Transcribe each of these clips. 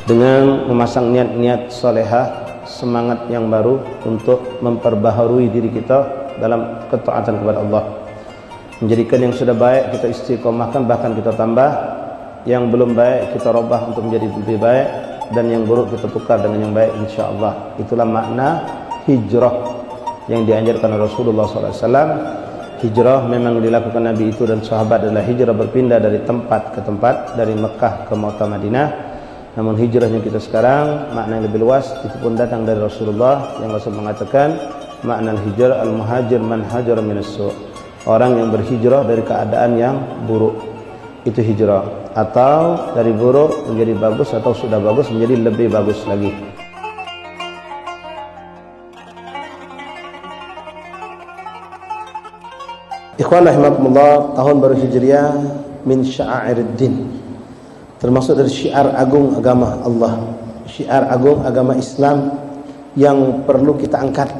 dengan memasang niat-niat solehah, semangat yang baru untuk memperbaharui diri kita dalam ketaatan kepada Allah, menjadikan yang sudah baik kita istiqomahkan, bahkan kita tambah, yang belum baik kita robah untuk menjadi lebih baik, dan yang buruk kita tukar dengan yang baik insyaallah. Itulah makna hijrah yang dianjurkan oleh Rasulullah SAW. Hijrah memang dilakukan Nabi itu dan sahabat adalah hijrah berpindah dari tempat ke tempat, dari Mekah ke Makkah Madinah. Namun hijrahnya kita sekarang makna yang lebih luas, itu pun datang dari Rasulullah yang Rasul mengatakan makna hijrah al-muhajir man hajara minas su', orang yang berhijrah dari keadaan yang buruk, itu hijrah. Atau dari buruk menjadi bagus, atau sudah bagus menjadi lebih bagus lagi. Ikhwan rahimakumullah, tahun baru Hijriah min sya'airuddin, termasuk dari syiar agung agama Allah, syiar agung agama Islam yang perlu kita angkat.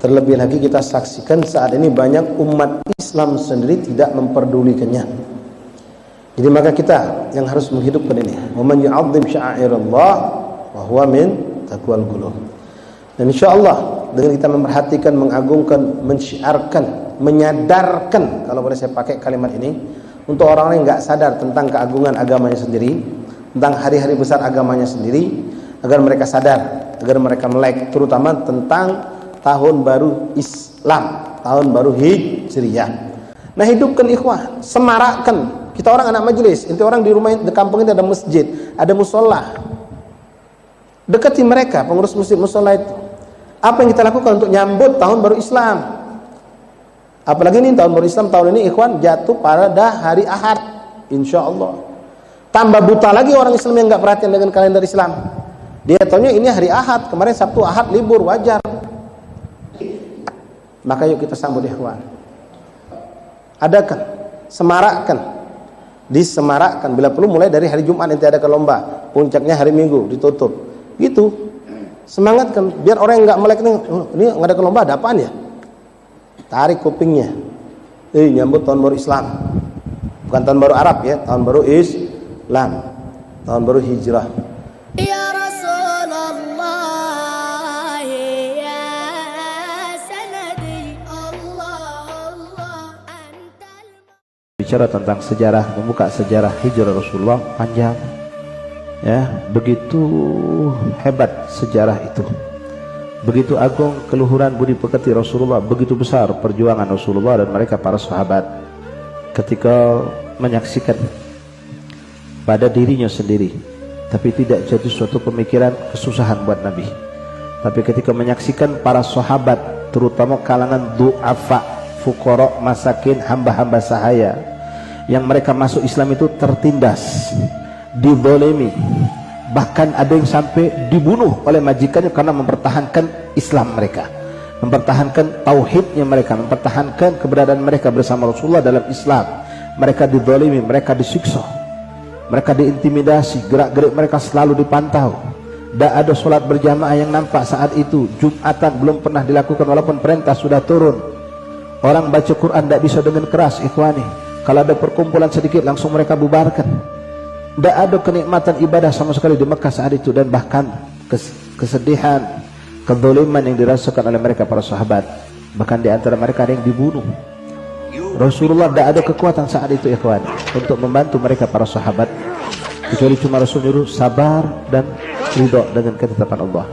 Terlebih lagi kita saksikan saat ini banyak umat Islam sendiri tidak memperdulikannya. Jadi maka kita yang harus menghidupkan ini. Wa man yu'azzim sya'airallah wa huwa min taqwal qulub. Dan insyaallah dengan kita memperhatikan, mengagungkan, mensyiarkan, menyadarkan, kalau boleh saya pakai kalimat ini, untuk orang-orang yang enggak sadar tentang keagungan agamanya sendiri, tentang hari-hari besar agamanya sendiri, agar mereka sadar, agar mereka melek, terutama tentang tahun baru Islam, tahun baru Hijriah. Nah, hidupkan ikhwah, semarakkan. Kita orang anak majelis, inti orang di rumah, di kampung ini ada masjid, ada musola. Dekati mereka, pengurus masjid musola itu. Apa yang kita lakukan untuk nyambut tahun baru Islam? Apalagi ini tahun baru Islam tahun ini ikhwan jatuh pada hari Ahad, insyaallah. Tambah buta lagi orang Islam yang enggak perhatian dengan kalender Islam. Dia tahunya ini hari Ahad, kemarin Sabtu Ahad libur, wajar. Maka yuk kita sambut ikhwan. Adakan, semarakkan, disemarakkan. Bila perlu mulai dari hari Jumat nanti ada lomba, puncaknya hari Minggu ditutup. Gitu. Semangatkan biar orang yang enggak melek ini enggak ada lomba, ada apaan ya? Tarik kupingnya. Nyambut tahun baru Islam. Bukan tahun baru Arab ya, tahun baru Islam. Tahun baru Hijrah. Ya Rasulullah ya sanadi Allah antal. Bicara tentang sejarah, membuka sejarah hijrah Rasulullah panjang. Ya, begitu hebat sejarah itu. Begitu agung keluhuran budi pekerti Rasulullah, begitu besar perjuangan Rasulullah dan mereka para sahabat ketika menyaksikan pada dirinya sendiri, tapi tidak jadi suatu pemikiran kesusahan buat Nabi. Tapi ketika menyaksikan para sahabat, terutama kalangan du'afa, fuqara, masakin, hamba-hamba sahaya, yang mereka masuk Islam itu tertindas, dizalimi, bahkan ada yang sampai dibunuh oleh majikannya karena mempertahankan Islam mereka, mempertahankan tauhidnya mereka, mempertahankan keberadaan mereka bersama Rasulullah dalam Islam. Mereka dizalimi, mereka disiksa, mereka diintimidasi, gerak-gerik mereka selalu dipantau. Tidak ada sholat berjamaah yang nampak saat itu. Jumatan belum pernah dilakukan walaupun perintah sudah turun. Orang baca Quran tidak bisa dengan keras, ikhwani. Kalau ada perkumpulan sedikit langsung mereka bubarkan. Tidak ada kenikmatan ibadah sama sekali di Mekah saat itu, dan bahkan kesedihan, kezaliman yang dirasakan oleh mereka para sahabat. Bahkan di antara mereka ada yang dibunuh. Rasulullah tidak ada kekuatan saat itu ikhwan untuk membantu mereka para sahabat, kecuali cuma Rasul nyuruh sabar dan ridho dengan ketetapan Allah.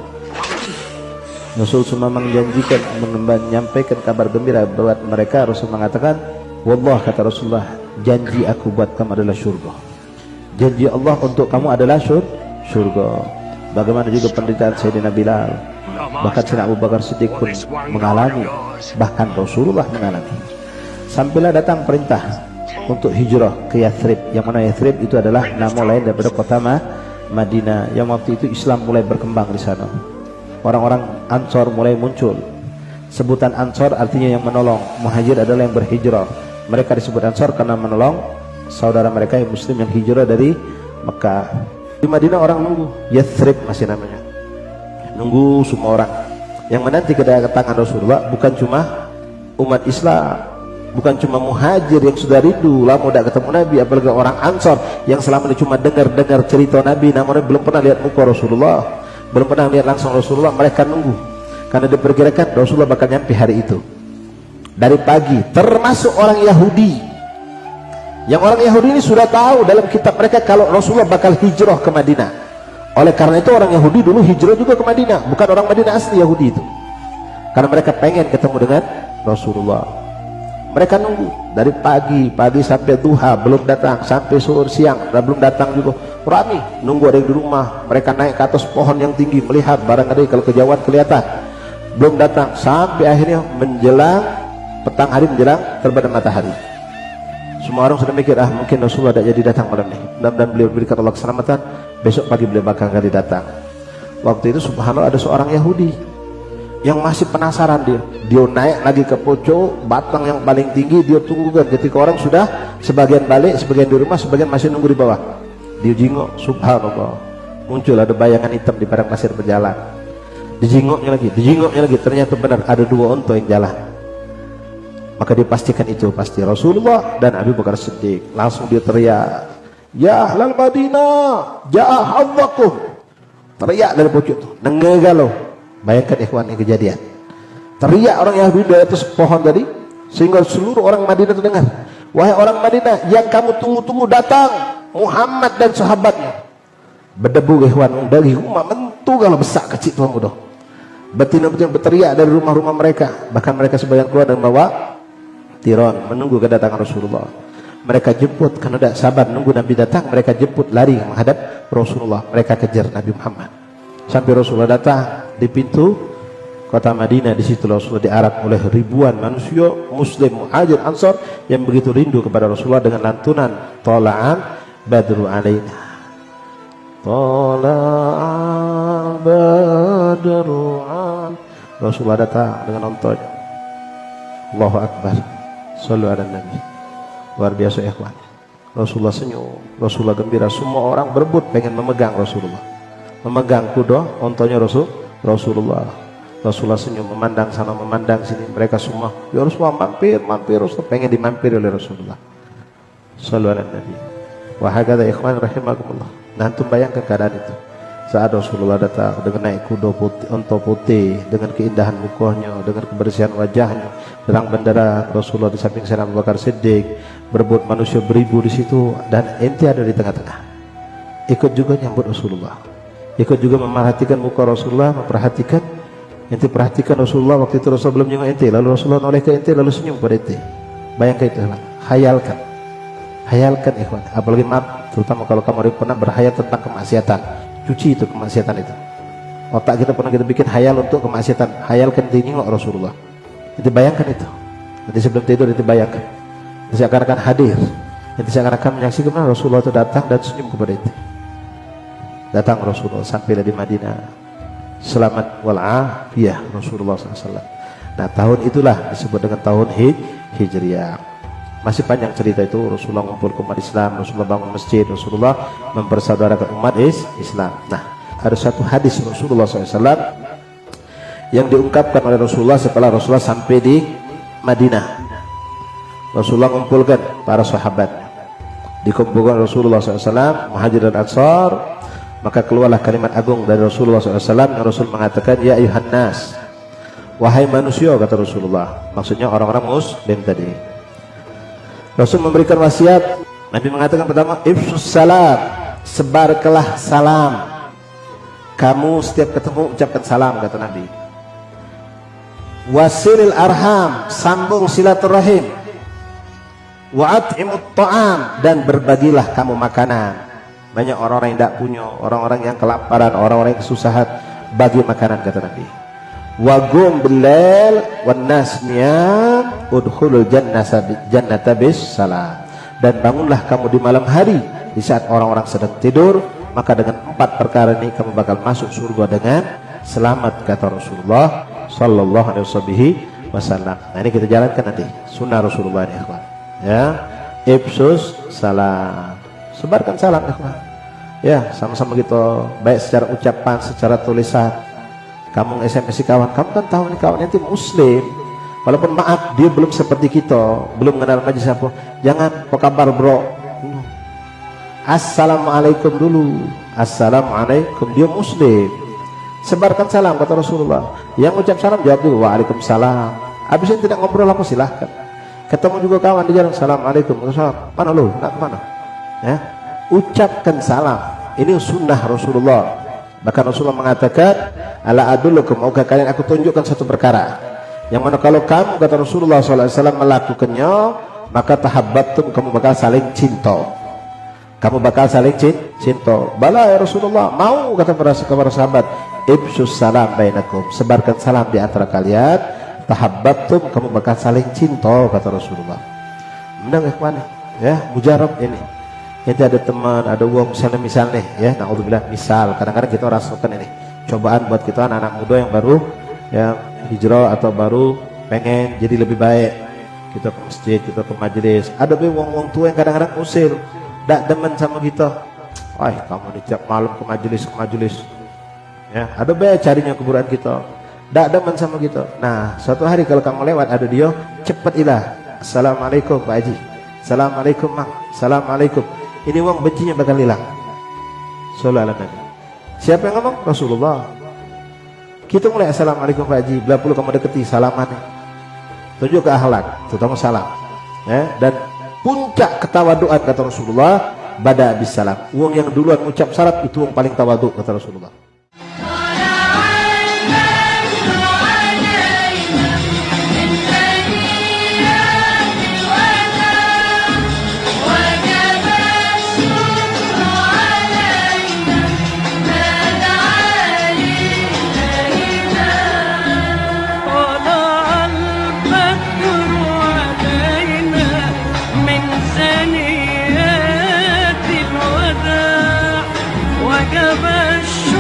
Rasul cuma menjanjikan, menyampaikan kabar gembira buat mereka. Rasul mengatakan, wallah, kata Rasulullah, janji aku buat kamu adalah surga. Janji Allah untuk kamu adalah surga. Bagaimana juga penderitaan Sayyidina Bilal, bahkan Sayyidina Abu Bakar Siddiq pun mengalami, bahkan Rasulullah mengalami. Sampailah datang perintah untuk hijrah ke Yathrib, yang mana Yathrib itu adalah nama lain daripada kota Madinah, yang waktu itu Islam mulai berkembang di sana. Orang-orang Ansor mulai muncul. Sebutan Ansor artinya yang menolong. Muhajir adalah yang berhijrah. Mereka disebut Ansor karena menolong saudara mereka yang muslim yang hijrah dari Mekah. Di Madinah orang nunggu, Yathrib masih namanya, nunggu semua orang yang menanti kedatangan Rasulullah. Bukan cuma umat Islam, bukan cuma muhajir yang sudah rindu lama tidak ketemu Nabi, apalagi orang Ansor yang selama ini cuma dengar cerita Nabi, namun belum pernah lihat muka Rasulullah, belum pernah lihat langsung Rasulullah. Mereka nunggu karena diperkirakan Rasulullah bakal nyampe hari itu dari pagi. Termasuk orang Yahudi, yang orang Yahudi ini sudah tahu dalam kitab mereka kalau Rasulullah bakal hijrah ke Madinah. Oleh karena itu orang Yahudi dulu hijrah juga ke Madinah, bukan orang Madinah asli Yahudi itu, karena mereka pengen ketemu dengan Rasulullah. Mereka nunggu dari pagi sampai duha belum datang, sampai sore siang belum datang juga. Rami nunggu ada yang di rumah. Mereka naik ke atas pohon yang tinggi melihat barangkali kalau kejauhan kelihatan, belum datang, sampai akhirnya menjelang petang hari, menjelang terbenam matahari. Semua orang sudah mikir, mungkin Rasulullah tidak jadi datang malam ini, mudah-mudahan beliau berikan Allah keselamatan, besok pagi beliau bakal kali datang. Waktu itu subhanallah ada seorang Yahudi yang masih penasaran, dia naik lagi ke pojok batang yang paling tinggi, dia tunggu kan ketika orang sudah sebagian balik, sebagian di rumah, sebagian masih nunggu di bawah. Dia jingok, subhanallah, muncul ada bayangan hitam di padang pasir berjalan. Dijingoknya lagi, ternyata benar ada dua unta yang jalan. Maka dipastikan itu pasti Rasulullah dan Abu Bakar Siddiq. Langsung dia teriak, ya ahlal Madinah, ja'a hadzakum. Teriak dari pojok itu, nenggagalau. Bayangkan ikhwan yang kejadian, teriak orang Yahudi dari atas pohon tadi, sehingga seluruh orang Madinah itu dengar. Wahai orang Madinah, yang kamu tunggu-tunggu datang, Muhammad dan sahabatnya. Berdebu ikhwan dari rumah mentu kalau besar kecil tuan muda. Betina-betina berteriak dari rumah-rumah mereka, bahkan mereka sebagian keluar dan bawa tiron menunggu kedatangan Rasulullah. Mereka jemput karena tidak sabar nunggu Nabi datang, mereka jemput lari menghadap Rasulullah. Mereka kejar Nabi Muhammad sampai Rasulullah datang di pintu kota Madinah. Di situ Rasulullah diarak oleh ribuan manusia Muslim, Muhajir, Ansar yang begitu rindu kepada Rasulullah dengan lantunan Tola'an Badru alaina, Tola'an Badru alaina. Rasulullah datang dengan ontonya. Allahu Akbar, sallu ala Nabi. Luar biasa ikhwan. Rasulullah senyum, Rasulullah gembira. Semua orang berebut pengen memegang Rasulullah, memegang kuda ontonya Rasulullah. Rasulullah senyum, memandang sana memandang sini. Mereka semua, ya Rasulullah mampir Rasulullah, pengen dimampiri oleh Rasulullah. Sallallahu alaihi Nabi. Wa hakadha ikhwan rahimakumullah. Nah antum bayangkan keadaan itu saat Rasulullah datang dengan naik kuda putih, onta putih, dengan keindahan mukanya, dengan kebersihan wajahnya, terang benderang. Rasulullah di samping Sayyidina Abu Bakar Siddiq, berebut manusia beribu di situ, dan ente ada di tengah-tengah, ikut juga nyambut Rasulullah, ikut juga memperhatikan muka Rasulullah, memperhatikan ente. Perhatikan Rasulullah waktu itu Rasulullah belum nyengok ente, lalu Rasulullah noleh ke ente, lalu senyum pada ente. Bayangkan itu, hayalkan ikhwan. Apalagi maaf, terutama kalau kamu pernah berhayal tentang kemaksiatan, cuci itu kemaksiatan itu. Otak kita pernah kita bikin hayal untuk kemaksiatan, hayalkan ente nyengok Rasulullah. Ente bayangkan itu, nanti sebelum tidur ente bayangkan, ente seakan-akan hadir, ente seakan-akan menyaksikan Rasulullah itu datang dan senyum kepada ente. Datang Rasulullah sampai di Madinah, selamat wal'afiyah Rasulullah SAW. Nah tahun itulah disebut dengan tahun Hijriyah. Masih panjang cerita itu. Rasulullah mengumpul umat Islam, Rasulullah bangun masjid, Rasulullah mempersaudarakan umat Islam. Nah ada satu hadis Rasulullah SAW yang diungkapkan oleh Rasulullah setelah Rasulullah sampai di Madinah. Rasulullah mengumpulkan para sahabat, dikumpulkan Rasulullah SAW, Muhajir dan Ansar. Maka keluarlah kalimat agung dari Rasulullah SAW yang Rasul mengatakan, ya ayuhan nas, wahai manusia, kata Rasulullah, maksudnya orang-orang Muslim tadi. Rasul memberikan wasiat. Nabi mengatakan pertama, ifsus salam, sebarkanlah salam. Kamu setiap ketemu ucapkan salam, kata Nabi. Wasilil arham, sambung silaturahim. Wa'at'imut ta'am, dan berbagilah kamu makanan. Banyak orang-orang yang tidak punya, orang-orang yang kelaparan, orang-orang yang kesusahan, bagi makanan, kata Nabi. Wagum bilal wan nas niyam udkhulul jannata bis salam, dan bangunlah kamu di malam hari di saat orang-orang sedang tidur, maka dengan 4 perkara ini kamu bakal masuk surga dengan selamat, kata Rasulullah sallallahu alaihi wasallam. Nah ini kita jalankan nanti sunnah Rasulullah ini, ikhwan. Ya, ifsus salam, sebarkan salam, ikhwan. Ya, sama-sama gitu, baik secara ucapan, secara tulisan. Kamu SMS kawan, kamu kan tahu nih kawan nanti Muslim, Walaupun maaf dia belum seperti kita, belum kenal majlis apa, jangan apa kabar bro, assalamualaikum dulu. Assalamualaikum, dia muslim, sebarkan salam kata Rasulullah. Yang ucap salam jawab dulu waalaikumsalam. Habis itu tidak ngobrol apa silahkan. Ketemu juga kawan di jalan, assalamualaikum, mana lu, nak kemana ya, ucapkan salam. Ini sunnah Rasulullah. Bahkan Rasulullah mengatakan, ala adullukum, maukah kalian aku tunjukkan satu perkara yang mana kalau kamu, kata Rasulullah SAW, melakukannya, maka tahabbatum, kamu bakal saling cinta. Kamu bakal saling cinta. Bala ya Rasulullah, mau, kata para sahabat, ibsus salam bainakum, sebarkan salam di antara kalian, tahabbatum, kamu bakal saling cinta, kata Rasulullah. Menang ikhwan ya, mujarab ini. Kita ada teman, ada uang, misalnya ya, na'udzubillah, misal kadang-kadang kita rasakan ini cobaan buat kita anak-anak muda yang baru ya hijrah atau baru pengen jadi lebih baik. Kita ke masjid, kita ke majelis, ada wong-wong tua yang kadang-kadang usir, tak demen sama kita. Wah, kamu di tiap malam ke majelis ya, ada carinya kuburan kita, tak demen sama kita. Nah, suatu hari kalau kamu lewat ada dia, cepat ilah, assalamualaikum Pak Haji, assalamualaikum Mang, assalamualaikum. Ini uang bencinya bakal hilang. Sallallahu alaihi wasallam. Siapa yang ngomong? Rasulullah. Kita mulai assalamualaikum Pak Haji, bila perlu kamu deketi salaman. Tunjuk ke akhlak, terutama salam. Ya, dan puncak ketawaduan kata Rasulullah, bada bis salam. Uang yang duluan ucap salam itu uang paling tawadu kata Rasulullah. وجب الشكر